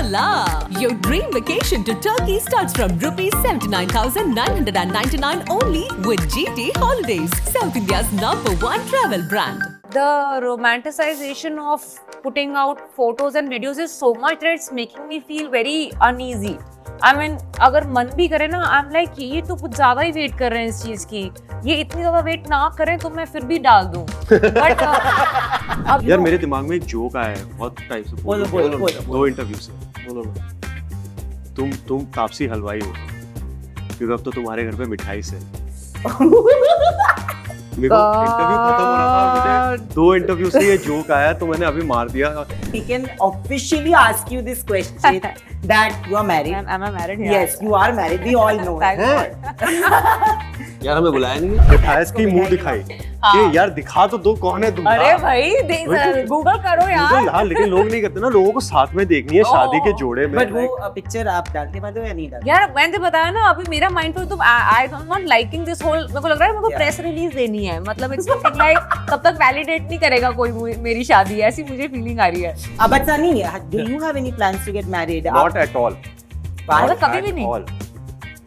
Voila! Your dream vacation to Turkey starts from rupees 79,999 only with GT Holidays, South India's #1 travel brand. The romanticization of putting out photos and videos is so much that it's making me feel very uneasy. I mean, अगर मन भी करे ना, I'm like ये तो कुछ ज़्यादा ही wait कर रहे हैं इस चीज़ की, ये इतनी ज़्यादा वेट ना करें तो मैं फिर भी डाल दूँ। But अब यार मेरे दिमाग में एक जोक आया है बहुत टाइम से। बोलो। दो इंटरव्यू से बोलो ना। तुम तापसी हलवाई हो क्योंकि अब तो तुम्हारे घर पे मिठाई से। मेरे को इंटरव्यू खत्म हो रहा था, मुझे 2 इंटरव्यू से ये जोक आया तो मैंने अभी मार दिया। We can officially ask you this question that you are married. am I married? Yes, you are married. We all know. Thank God. यार हमें बुलाया नहीं। मिठाई की मुंह दिखाई कि यार दिखा तो दो कौन है तुम। अरे भाई गूगल करो यार। हाँ लेकिन लोग नहीं करते ना, लोगों को साथ में देखनी है शादी के जोड़े में। But वो पिक्चर आप डालने वाले हो या नहीं डालते? यार मैंने बताया ना, अभी मेरा माइंड पर तो I am not liking this whole. मेरे को लग रहा है मेरे को प्रेस रिलीज देनी है, मतलब इट्स लुकिंग लाइक तब तक वैलिडेट नहीं करेगा कोई मेरी शादी, ऐसी मुझे फीलिंग आ रही है। But Sunny, do you have any plans to get married? Not at all. मतलब कभी भी नहीं। All.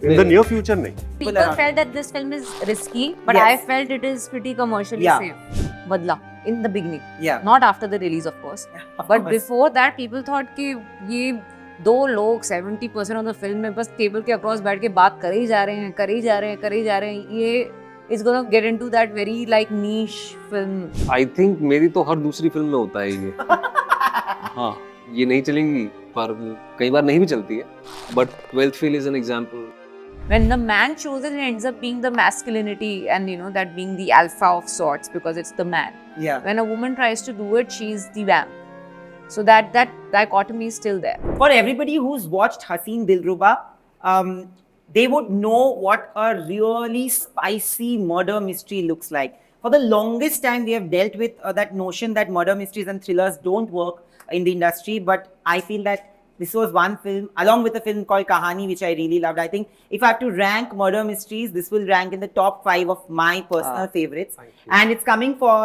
In the near future नहीं। People felt that this film is risky, but Yes. I felt it is pretty commercially Yeah. safe. Badla in the beginning, Yeah. not after the release, of course. Of But course. before that, people thought कि ये 2 लोग 70% of the film में बस table के across बैठ के बात करे ही जा रहे हैं। ये is gonna get into that very like niche film. I think मेरी तो हर दूसरी फिल्म में होता है ये। हाँ, ये नहीं चलेंगी पर कई बार नहीं भी चलती है। But 12th Fail is an example. When the man chooses, it ends up being the masculinity and you know that being the alpha of sorts because it's the man. Yeah. When a woman tries to do it, she's the vamp. So that dichotomy is still there. For everybody who's watched Haseen Dilruba, they would know what a really spicy murder mystery looks like. For the longest time, we have dealt with that notion that murder mysteries and thrillers don't work in the industry, but I feel that this was one film, along with a film called Kahani, which I really loved. I think if I have to rank murder mysteries, this will rank in the top 5 of my personal favorites. And it's coming for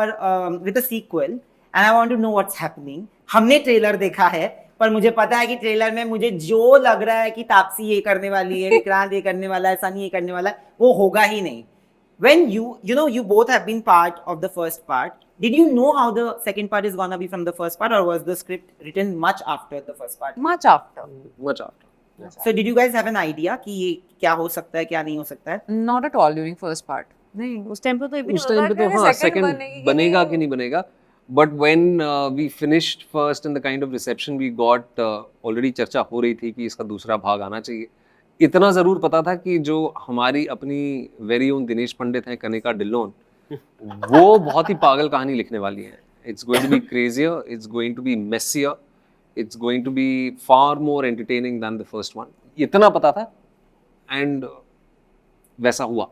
with a sequel, and I want to know what's happening. हमने trailer देखा है, पर मुझे पता है कि trailer में मुझे जो लग रहा है कि तापसी ये करने वाली है, विक्रांत ये करने वाला है, सनी ये करने वाला है, वो होगा ही नहीं. When you both have been part of the first part, did you know how the second part is gonna be from the first part, or was the script written much after the first part? Much after. Much after. So did you guys have an idea कि ये क्या हो सकता है, क्या नहीं हो सकता है? Not at all during first part. नहीं, उस टाइम पे तो ये भी उस टाइम पे तो हाँ second बनेगा कि नहीं बनेगा. But when we finished first and the kind of reception we got, already चर्चा हो रही थी कि इसका दूसरा भाग आना चाहिए. इतना जरूर पता था कि जो हमारी अपनी वेरी ओन दिनेश पंडित हैं, कनिका डिल्लोन, वो बहुत ही पागल कहानी लिखने वाली हैं. It's going to be crazier, it's going to be messier, it's going to be far more entertaining than the first one. इतना पता था and वैसा हुआ.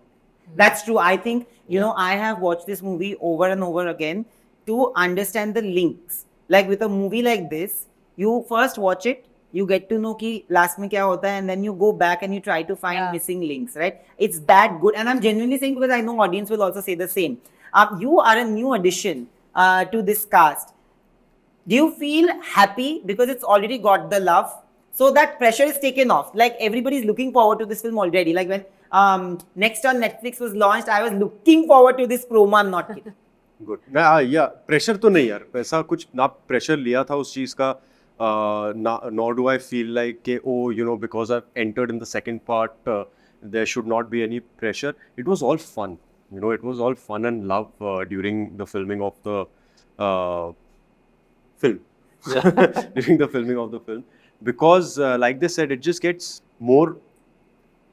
That's true. I think, I have watched this movie over and over again to understand the links. Like with a movie like this, you first watch it, you get to know कि last में क्या होता है, and then you go back and you try to find missing links, right? It's that good. And I'm genuinely saying because I know audience will also say the same. You are a new addition to this cast. Do you feel happy because it's already got the love? So that pressure is taken off. Like everybody's looking forward to this film already. Like when Next on Netflix was launched, I was looking forward to this promo. I'm not kidding. Good. या pressure तो नहीं यार, ऐसा कुछ ना pressure लिया था उस चीज़ का. Nor do I feel like because I've entered in the second part, there should not be any pressure. It was all fun. It was all fun and love during the filming of the film. During the filming of the film. Because like they said, it just gets more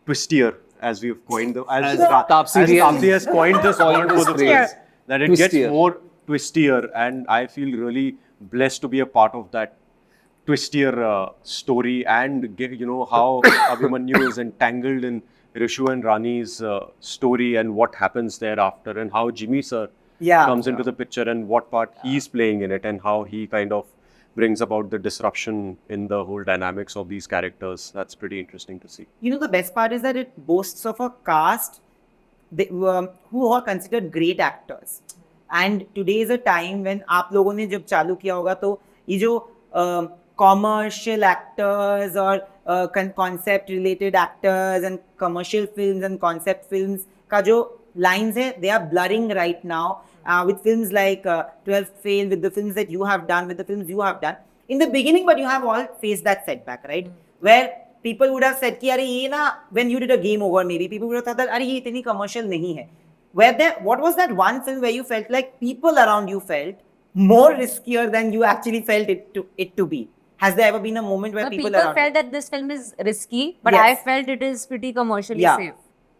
twistier, as we've coined as Taapsee has coined this word for the phrase. That it gets more twistier, and I feel really blessed to be a part of that twistier story, and how Abhimanyu is entangled in Rishu and Rani's story and what happens thereafter, and how Jimmy sir comes into the picture and what part he's playing in it, and how he kind of brings about the disruption in the whole dynamics of these characters. That's pretty interesting to see. The best part is that it boasts of a cast who are considered great actors. And today is a time when आप लोगों ने जब चालू किया होगा तो ये जो commercial actors or concept related actors and commercial films and concept films का जो lines है, they are blurring right now with films like 12th Fail, with the films that you have done, with the films you have done. In the beginning, but you have all faced that setback, right? Where people would have said कि अरे ये ना, when you did a Game Over maybe, people would have thought that अरे ये इतनी commercial नहीं है. What was that one film where you felt like people around you felt more riskier than you actually felt it to be? Has there ever been a moment where people around felt that this film is risky, but Yes. I felt it is pretty commercially Yeah. safe.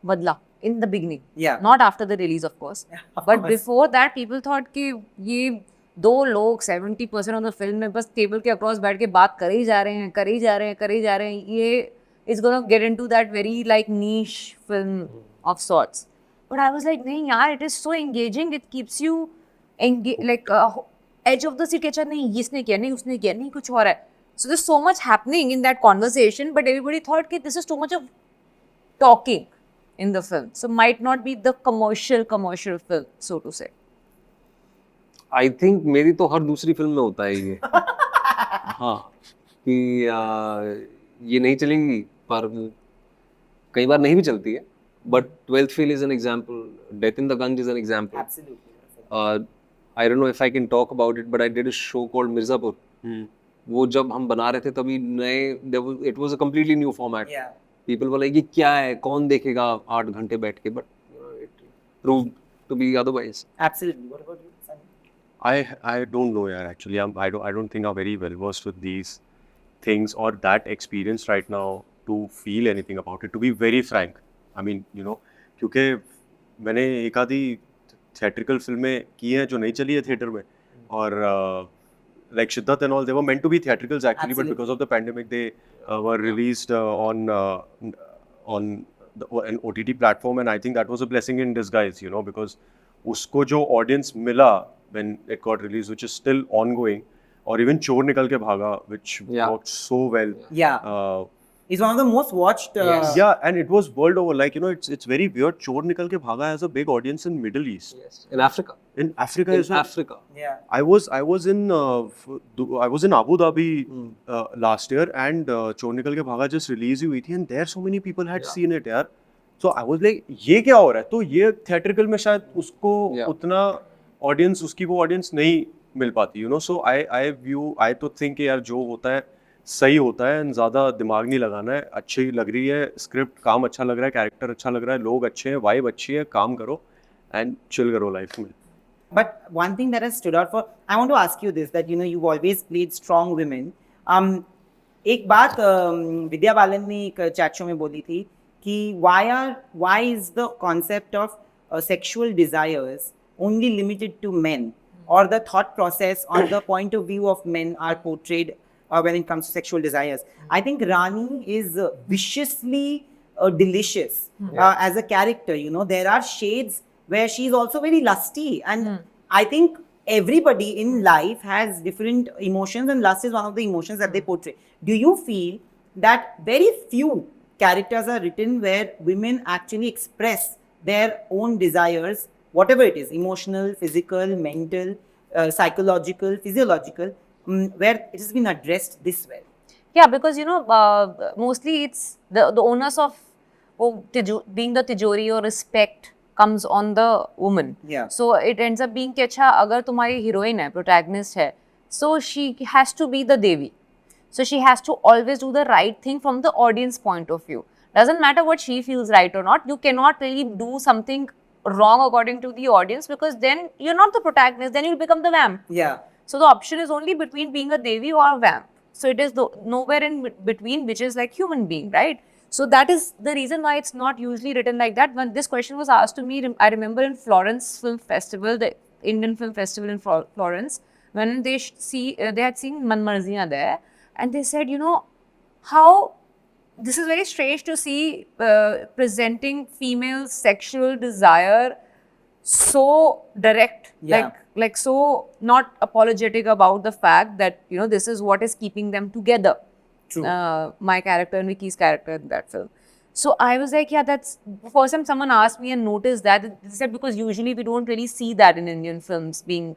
Badla. In the beginning. Yeah. Not after the release, of course. Of But course. before that, people thought कि ये दो लोग 70% of the film में बस table के across बैठ के बात करे ही जा रहे हैं, ये is gonna get into that very like niche film of sorts. But I was like, नहीं यार, it is so engaging. It keeps you like edge of the seat के अच्छा नहीं इसने किया नहीं उसने किया नहीं कुछ और है. So there's so much happening in that conversation, but everybody thought कि this is too much of talking in the film. So might not be the commercial film, so to say. I think मेरी तो हर दूसरी film में होता है ये हाँ कि ये नहीं चलेंगी पर कई बार नहीं भी चलती है but 12th Fail is an example, Death in the Ganges is an example. Absolutely. I don't know if I can talk about it, but I did a show called Mirzapur. वो जब हम बना रहे थे तभी नए it was a completely new format. Yeah. People were like ये क्या है कौन देखेगा 8 घंटे बैठ के, but it proved to be otherwise. Absolutely. What about you, Sunny? I don't know, yeah. Actually, I don't think I'm very well versed with these things or that experience right now to feel anything about it. To be very frank, I mean, you know, क्योंकि मैंने एक आधी theatrical फिल्में की हैं जो नहीं चली है theater में और like Shiddat and all, they were meant to be theatricals actually, but Absolutely. because of the pandemic, they were released on an OTT platform, and I think that was a blessing in disguise, you know, because उसको जो audience मिला when it got released, which is still ongoing, or even Chor Nikal Ke Bhaga, which Yeah. worked so well. Yeah. It's one of the most watched. Yeah, and it was world over. Like, you know, it's very weird. Chor Nikal Ke Bhaga has a big audience in Middle East, Yes. In Africa. in Africa as well. Africa. Yeah. I was in Abu Dhabi last year, and Chor Nikal Ke Bhaga just released हुई थी, and there so many people had seen it, यार. So I was like, ये क्या हो रहा है? तो ये theatrical में शायद उसको उतना audience, उसकी वो audience नहीं मिल पाती, you know. So I तो think कि यार जो होता है सही होता है, ज़्यादा दिमाग नहीं लगाना है, अच्छी लग रही है स्क्रिप्ट, काम अच्छा लग रहा है, कैरेक्टर अच्छा लग रहा है, लोग अच्छे हैं, वाइब अच्छी है, काम करो एंड चिल करो लाइफ में. But one thing that has stood out for, I want to ask you this, that you know you've always played strong women. एक बात विद्या बालन ने एक चैट शो में बोली थी कि why is the concept of sexual desires only limited to men, or the thought process or the point of view of men are portrayed when it comes to sexual desires. I think Rani is viciously delicious as a character. You know, there are shades where she's also very lusty, and I think everybody in life has different emotions, and lust is one of the emotions that they portray. Do you feel that very few characters are written where women actually express their own desires, whatever it is, emotional, physical, mental, psychological, physiological, where it has been addressed this well? Yeah, because you know, mostly it's the onus of being the tijori or respect comes on the woman. Yeah. So it ends up being कि अच्छा अगर तुम्हारी heroine है, protagonist है, so she has to be the Devi. So she has to always do the right thing from the audience point of view. Doesn't matter what she feels right or not. You cannot really do something wrong according to the audience, because then you're not the protagonist. Then you'll become the vamp. Yeah. So the option is only between being a Devi or a vamp. So it is nowhere in between, which is like human being, right? So that is the reason why it's not usually written like that. When this question was asked to me, I remember in Florence Film Festival, the Indian Film Festival in Florence, when they had seen Manmarziyan there, and they said, you know, how this is very strange to see presenting female sexual desire so direct, Yeah. like so not apologetic about the fact that, you know, this is what is keeping them together. True. My character and Vicky's character in that film. So I was like, yeah, that's first time someone asked me and noticed that. They said because usually we don't really see that in Indian films being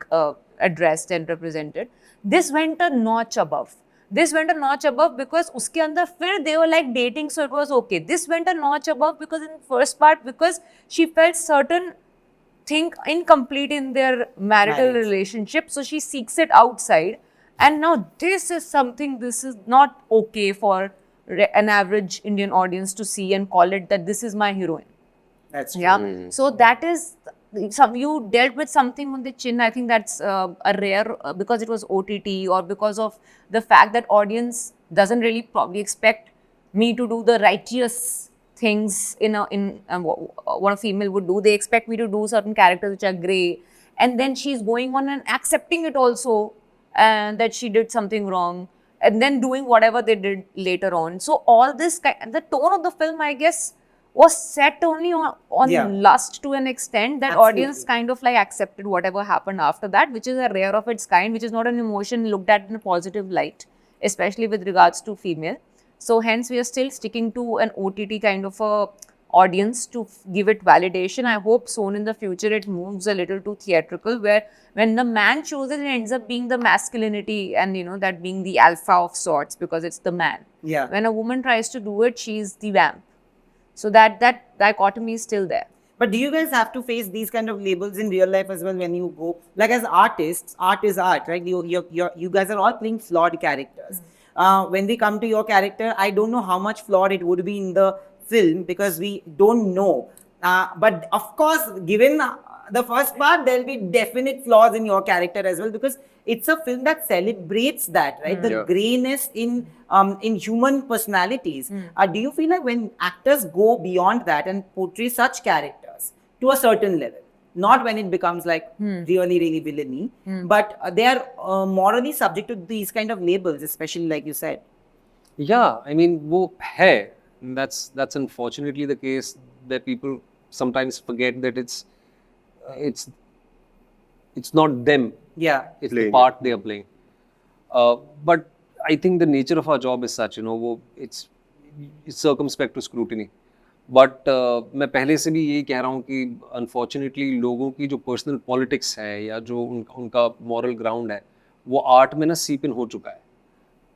addressed and represented. This went a notch above. This went a notch above because उसके अंदर फिर they were like dating, so it was okay. This went a notch above because in the first part, because she felt certain thing incomplete in their marital Marriage. relationship, so she seeks it outside. And now this is something, this is not okay for an average Indian audience to see and call it that this is my heroine. That's true. Yeah. So that is some, you dealt with something on the chin. I think that's a rare because it was OTT, or because of the fact that audience doesn't really probably expect me to do the righteous things what a female would do. They expect me to do certain characters which are grey, and then she's going on and accepting it also, and that she did something wrong, and then doing whatever they did later on. So all this the tone of the film, I guess, was set only on Yeah. lust to an extent that Absolutely. audience kind of like accepted whatever happened after that, which is a rare of its kind, which is not an emotion looked at in a positive light, especially with regards to female. So hence we are still sticking to an OTT kind of a audience to give it validation. I hope soon in the future it moves a little to theatrical, where when the man chooses, it ends up being the masculinity and that being the alpha of sorts, because it's the man. Yeah. When a woman tries to do it, she's the vamp. So that dichotomy is still there. But do you guys have to face these kind of labels in real life as well when you go, like as artists? Art is art, right? You guys are all playing flawed characters. When we come to your character, I don't know how much flawed it would be in the film because we don't know. But of course, given the first part, there'll be definite flaws in your character as well, because it's a film that celebrates that, right? The Yeah. grayness in human personalities. Do you feel like when actors go beyond that and portray such characters to a certain level, not when it becomes like really, really villainy, but they are morally subject to these kind of labels, especially like you said? Yeah, I mean, वो है. That's unfortunately the case that people sometimes forget that it's not them. Yeah. It's Playing the part they are playing. But I think the nature of our job is such, it's circumspect to scrutiny. But मैं पहले से भी यही कह रहा हूँ कि unfortunately लोगों की जो personal politics है या जो उनका moral ground है, वो art में ना seep in हो चुका है.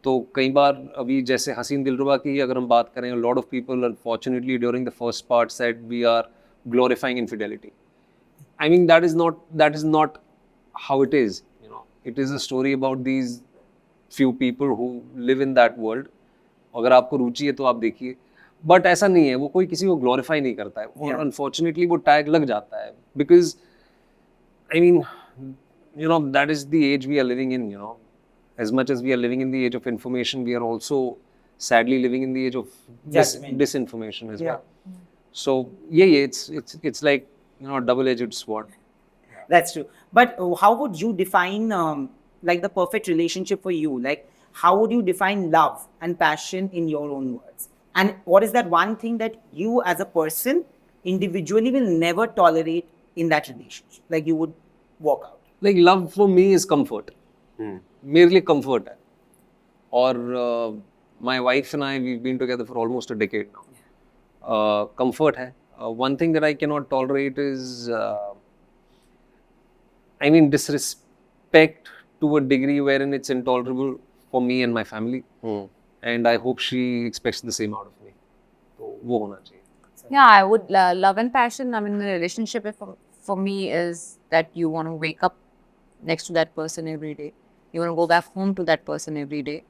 तो कई बार अभी जैसे हसीन दिलरुबा की अगर हम बात करें, a lot of people unfortunately during the first part said we are glorifying infidelity. I mean, that is not how it is. It is a story about these few people who live in that world. अगर आपको रुचि है तो आप देखिए, but ऐसा नहीं है, वो कोई किसी को ग्लोरीफाई नहीं करता है और अनफॉर्चुनेटली वो टैग लग जाता है because I mean that is the age we are living in. As much as we are living in the age of information, we are also sadly living in the age of disinformation as well. So it's like a double-edged sword. That's true. But how would you define like the perfect relationship for you? Like, how would you define love and passion in your own words? And what is that one thing that you as a person individually will never tolerate in that relationship? Like you would walk out. Like love for me is comfort. मेरे लिए comfort है. और my wife and I, we've been together for almost a decade now. Comfort है. One thing that I cannot tolerate is I mean disrespect to a degree wherein it's intolerable for me and my family. And I hope she expects the same out of me. तो वो होना चाहिए. Yeah, I would love and passion. I mean, the relationship for me is that you want to wake up next to that person every day. You want to go back home to that person every day.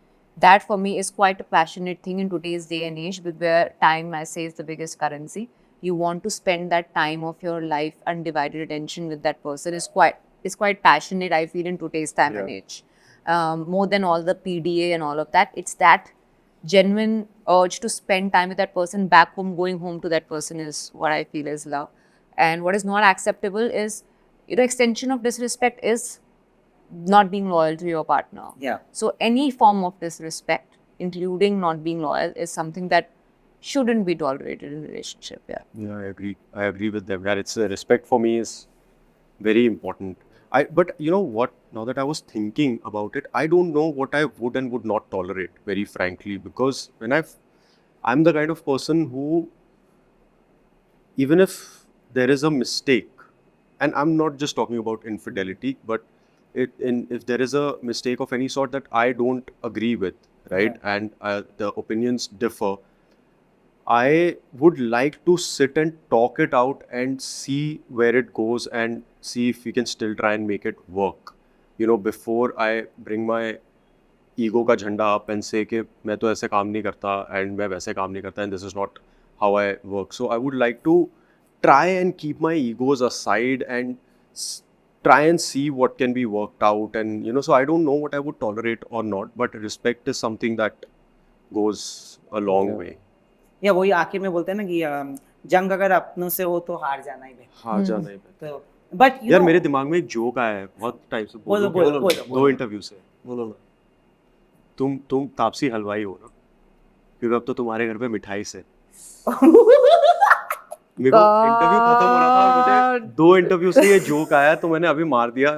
That for me is quite a passionate thing in today's day and age, where time, I say, is the biggest currency. You want to spend that time of your life, undivided attention with that person is quite passionate, I feel, in today's time and age. More than all the PDA and all of that, it's that genuine urge to spend time with that person back home. Going home to that person is what I feel is love. And what is not acceptable is, extension of disrespect is not being loyal to your partner. Yeah. So any form of disrespect, including not being loyal, is something that shouldn't be tolerated in a relationship. Yeah, I agree with them. Yeah, it's respect for me is very important. But you know what? Now that I was thinking about it, I don't know what I would and would not tolerate, very frankly, because I'm the kind of person who, even if there is a mistake, and I'm not just talking about infidelity, but if there is a mistake of any sort that I don't agree with, right? And the opinions differ. I would like to sit and talk it out and see where it goes and see if we can still try and make it work. You know, before I bring my ego का झंडा up and say कि मैं तो ऐसे काम नहीं करता and मैं वैसे काम नहीं करता and this is not how I work. So I would like to try and keep my egos aside and try and see what can be worked out. And you know, so I don't know what I would tolerate or not, but respect is something that goes a long way. या वही आखिर में बोलते हैं ना कि जंग अगर अपनों से हो तो हार जाना ही बेहतर। हार जाना ही बेहतर। तो बट यार मेरे दिमाग में एक जोक आया है बहुत टाइम से, बोलो, बोलो, बोलो, दो इंटरव्यू से। बोलो ना। तुम तापसी हलवाई हो ना, क्योंकि अब तो तुम्हारे घर पे मिठाई से। मेरे को इंटरव्यू खत्म हो रहा था और मुझे दो इंटरव्यू से ये जोक आया तो मैंने अभी मार दिया।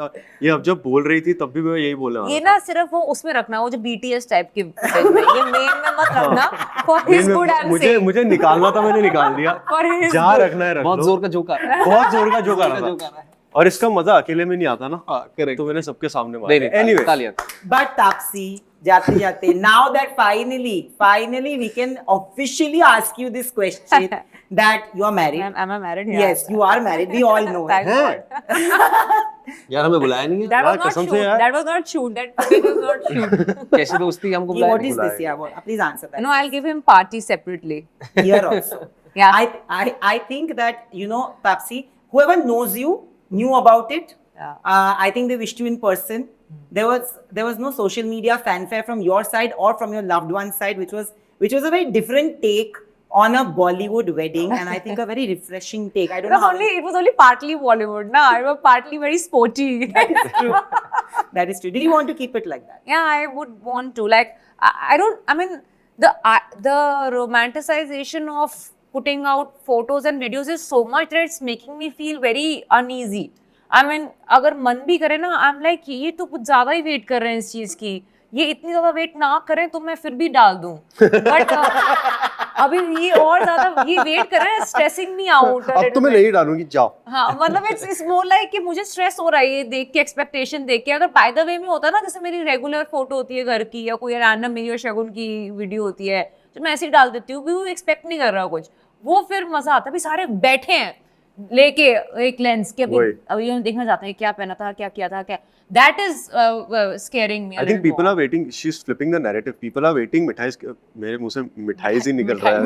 ये अब जब बोल रही थी तब भी मैं यही बोलने वाला ये था। ना सिर्फ वो उसमें रखना, वो जो BTS टाइप के footage में, ये मेन में मत रखना। For his good I'll say. मुझे निकालना था, मैंने निकाल दिया। For his जहाँ good. रखना है रख बहुत लो। जोर का जोक आ रहा है। बहुत जोर का जोक आ जोर रहा का था और इसका मजा अकेले में नहीं आता ना। करेक्ट। तो मैंने सबके सामने मारा। नहीं एनीवे तालियां। But Tapsi, जाते जाते, now that finally we can officially ask you this question that you are married. Am I married? Yes, you are married. We all know Thank it. God. यार हमें बुलाया नहीं है। That was यार, not कसम से shoot. यार। That was not shoot. That footage was not shoot. कैसी दोस्ती हमको Yeah, बुलाया what नहीं। is this? Yeah, please answer that. No, I'll give him party separately. Here also. Yeah. I think that, you know, Tapsi, whoever knows you knew about it. Yeah. I think they wished you in person. There was no social media fanfare from your side or from your loved one's side, which was a very different take on a Bollywood wedding, and I think a very refreshing take. I don't know. It was only partly Bollywood, na. It was partly very sporty. That is true. That is true. Did you want to keep it like that? Yeah, I would want to. Like, I don't. I mean, the romanticization of putting out photos and videos is so much that it's making me feel very uneasy. I mean, अगर मन भी करे ना, I'm like ये तो कुछ ज्यादा ही wait कर रहे हैं इस चीज की, ये इतनी ज्यादा वेट ना करें तो मैं फिर भी डाल दूं, बट अभी ये और ज्यादा ये वेट कर रहे हैं, स्ट्रेसिंग मी आउट। अब तो मैं नहीं डालूंगी, जाओ। हाँ, मतलब इट्स मोर लाइक कि मुझे स्ट्रेस हो रहा है ये देख के, एक्सपेक्टेशन देख के। अगर बाय द वे में होता ना, जैसे मेरी रेगुलर फोटो होती है घर की या कोई रैंडम मेरी और शगुन की वीडियो होती है जो मैं ऐसे ही डाल देती हूँ, वो एक्सपेक्ट नहीं कर रहा कुछ, वो फिर मजा आता है। अभी सारे बैठे हैं लेके एक लेंस के, अभी हम देखना चाहते हैं क्या पहना था, क्या किया था, क्या। That is scaring me. I think people are waiting. She's flipping the narrative. People are waiting. मेरे मुंह से मिठाई ही निकल रहा है।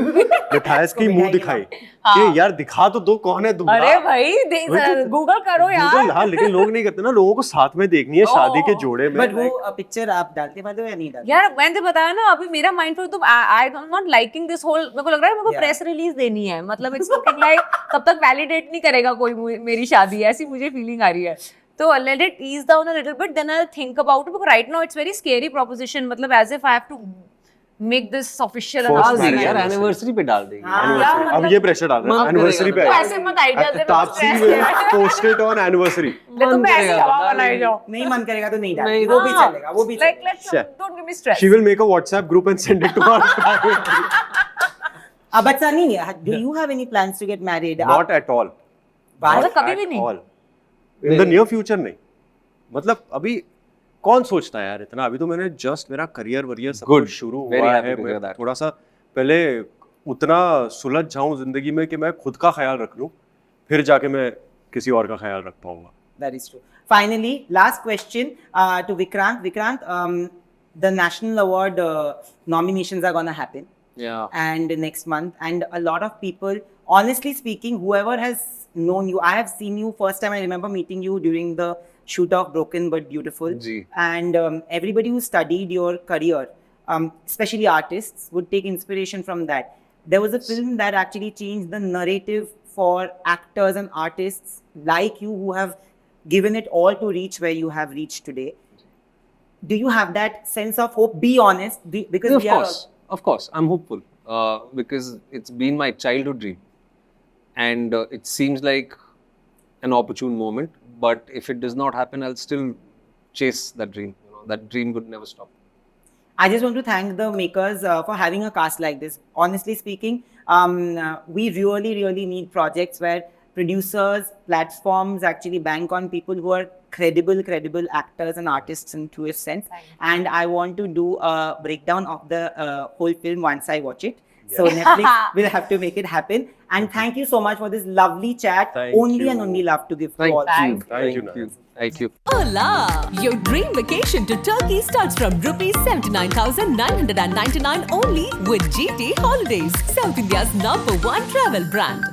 मिठाई की मुंह दिखाई कि यार दिखा तो दो कौन है दूल्हा। अरे भाई गूगल करो यार। हाँ, लेकिन लोग नहीं करते ना, लोगों को साथ में देखनी है शादी के जोड़े में। But वो पिक्चर आप डालते वाले हो या नहीं डालते? यार मैंने बताया ना, अभी मेरा माइंड पर तो I am not liking this whole. मेरे को लग रहा है मेरे को प्रेस रिलीज देनी है, मतलब इट्स लुकिंग लाइक तब तक वैलिडेट नहीं करेगा कोई मेरी शादी, ऐसी मुझे फीलिंग आ रही है। तो let it ease down a little bit, then I'll think about it, because right now it's very scary proposition, मतलब as if I have to make this official First announcement। marriage यार anniversary पे डाल देंगे। Anniversary। अब ये pressure डाल रहे हैं एनिवर्सरी पे। तो ऐसे मत idea they, Taapsee will post it on anniversary। ले तुम ऐसे ही हवा बनाए जाओ। नहीं मन करेगा तो नहीं डालेंगे, वो भी चलेगा, वो भी Like चलेगा। let's don't give me stress। She will make a WhatsApp group and send it to our private group. But Sunny, do you have any plans to get married? Not at all. मतलब कभी भी नहीं। All. In the near future नहीं। मतलब अभी कौन सोचता है यार इतना, अभी तो मैंने जस्ट मेरा करियर वरियर सब कुछ शुरू हुआ है। मैं थोड़ा सा पहले उतना सुलझ जाऊं जिंदगी में कि मैं खुद का ख्याल रख लूं, फिर जाके मैं किसी और का ख्याल रख पाऊंगा। That is true. Finally, last question to Vikrant. Vikrant, the national award nominations are gonna happen. Yeah. And next month, and a lot of people, honestly speaking, whoever has known you, I have seen you first time. I remember meeting you during the shoot of Broken but Beautiful. Ji. And everybody who studied your career, especially artists, would take inspiration from that. There was a film that actually changed the narrative for actors and artists like you who have given it all to reach where you have reached today. Do you have that sense of hope? Be honest, because Of course, I'm hopeful because it's been my childhood dream, and it seems like an opportune moment. But if it does not happen, I'll still chase that dream. You know, that dream would never stop. I just want to thank the makers for having a cast like this. Honestly speaking, we really need projects where producers, platforms actually bank on people who are credible actors and artists in truest sense. And I want to do a breakdown of the whole film once I watch it. So Netflix will have to make it happen. And thank you so much for this lovely chat. Thank only you. and only love to give to Thank all. you. Thank you, Nana. Thank you. Hola! Your dream vacation to Turkey starts from rupees 79,999 only with GT Holidays, South India's #1 travel brand.